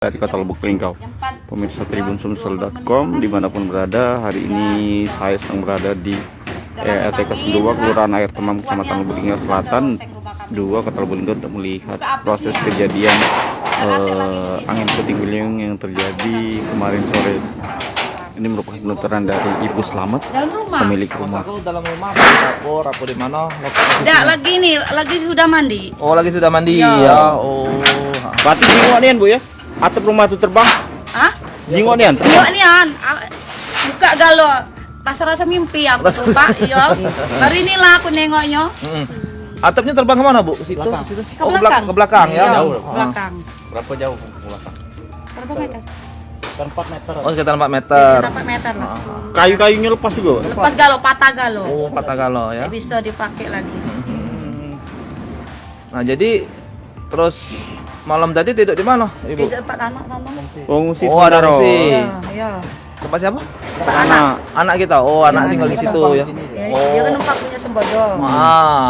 Dari Kota Lubuk Linggau, pemirsa tribunsumsel.com dimanapun berada. Hari ini saya sedang berada di RT 02 Kelurahan Air Temam, Kecamatan Lubuk Linggau Selatan 2, Kota Lubuk Linggau, untuk melihat proses kejadian angin puting beliung yang terjadi kemarin sore. Ini merupakan penuturan dari Ibu Slamet, pemilik rumah. Dalam rumah, dapur, apa di mana? Tidak, lagi nih, lagi sudah mandi. Oh, lagi sudah mandi Ya. ya. Oh. Berarti jingok nian, Bu ya? Atap rumah itu terbang? Hah? Jingok nian terbang? Iya nian, buka galo. Rasa-rasa mimpi aku tuh, Pak. Iya. Hari inilah aku nengoknya. Atapnya terbang kemana, Bu? Situ, situ. Ke Oh, belakang. ke belakang ya. Iya, Jauh. belakang. Berapa jauh ke belakang? Berapa meter? 4 meter. Oh, sekitar 4 meter. Berapa meter lah. Kayu-kayunya lepas juga? Lepas galo, patah galo. Oh, patah galo ya. Nggak bisa dipakai lagi. Nah, jadi terus malam tadi tidur di mana, Ibu? Tidak, empat anak sama. Pengungsi Oh, ada sementara. pengungsi. Iya, iya. Tempat siapa? Empat anak. Anak kita. Oh, anak tinggal di situ ya. Dia kan numpak punya sembodo.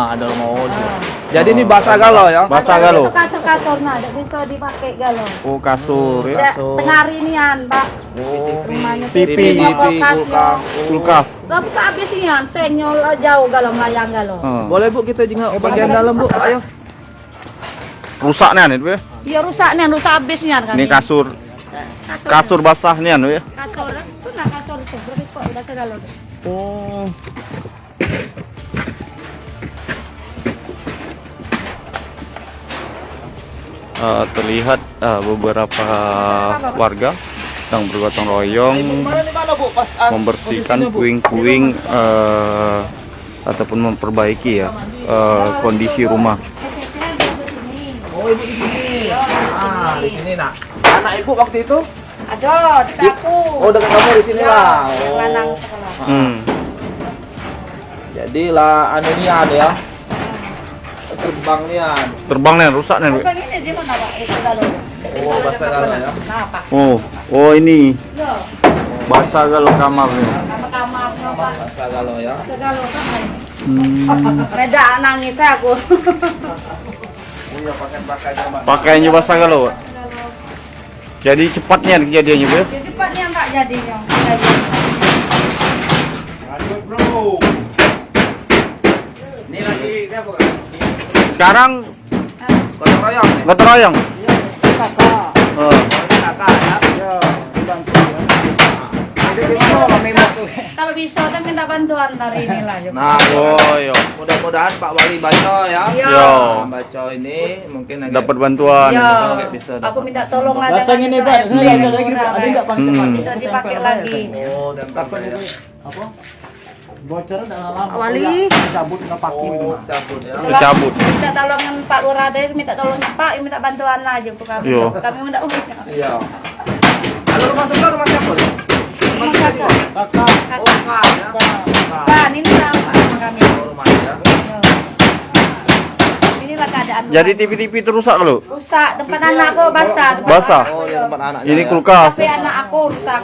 Ada rumah Ojo. Jadi ini basah galo ya. Basah galo. Itu kasur-kasur, nah, tidak bisa dipakai galo. Oh, kasur ya. Tengah hari nian, Pak. Oh, Rumahnya TV, kulkasnya. kulkas. Gak buka habis nian, senyol jauh galo, melayang galo. Boleh, Bu, kita jenguk bagian dalam, Bu. Ayo. Rusak nian itu ya. Iya rusak nian, rusak habis nian kami. Ini kasur basah nian ya. Kasur, itu nah kasur itu, berarti kok udah segalo. Oh. Terlihat beberapa warga sedang bergotong royong membersihkan puing-puing ataupun memperbaiki ya kondisi rumah. Oh, Ibu di sini. Di sini, Nak. Anak Ibu waktu itu? Ada, dekat aku. Oh, dekat kamu di sini lah. Yang lanang sekolah. Jadi lah anu nian ya. Terbang nian. Terbang nian, rusak nian. Bu. Bukan ini di mana, Pak? Itu galo. Oh, basah galo ya. Nah, Pak. Oh ini Iya, basah galo kamarnya. kamar-kamarnya, Pak. Basah galo ya. Segalo kan. Reda nangis aku. Iya, pakai-pakainya, Mbak. Pakainya basah galo. Pak. Jadi cepatnya kejadiannya, Bu. Ya cepatnya Pak jadinya. Lanjut, Bro. Ini lagi apa? Sekarang Gotong royong. gotong royong. Kakak. Kakak ya. Kalau bisa kan minta bantuan dari inilah. Nah, Oh, yo. mudah-mudahan Pak Wali Baco ya. Iya. Yo. Baco ini mungkin agak Dapat bantuan. Ya, nggak bisa dapat. aku minta tolong lah. Pasang ini, Pak. Ini ada lagi, Pak. Ada nggak pakai Hmm. Bisa dipakai lagi. Oh, dan takut ya. Apa? Bocoran dalam lama. Wali. Cabut nggak pakai Oh, cabut ya. Dicabut. Minta tolongan Pak Lurah tadi, minta tolongnya Pak, minta bantuan lah aja untuk kami. Iya. Kami minta uang. Iya. Halo, rumah sebelah rumah siapa? Rumah kakak. Kakak. Oh, Kak ya. Kak. Pak, ini lah Pak sama kami. Oh, rumahnya. Inilah keadaan. Jadi TV-TV itu rusak lo. rusak, tempat anak aku basah. tempat Basah? anakku, Oh, di yo. tempat anaknya. Ini ya. kulkas. HP anak aku rusak.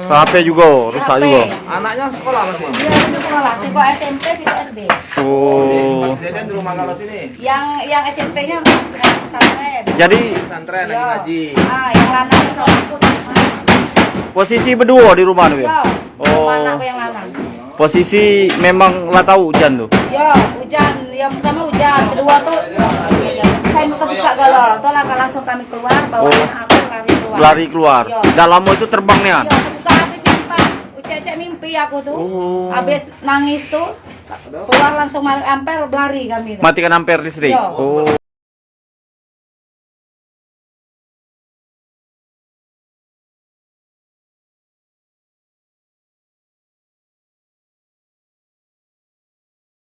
HP juga rusak HP. juga. Anaknya sekolah masih. Dia di sekolah, siko SMP, siko SD. Oh. Kejadian di rumah kalau sini. Yang SMP-nya pesantren. Jadi Pesantren lagi Yo. ngaji. Ah, yang lanang sama aku. posisi berdua di rumah tuh Yo, ya. sama Oh. anakku yang lanang. Posisi memang lah tahu hujan tuh. Yo, hujan. Yang pertama hujan, kedua tuh saya buka galon. Tuh langsung kami keluar, bawa Oh. anak aku lari keluar. Lari keluar. Yo. Dalam itu terbang nih. Yo, buka habis simpan. Ucek mimpi aku tuh. Oh. Habis nangis tuh keluar langsung ampere berlari kami tuh. Matikan ampere listrik. Yo. Oh.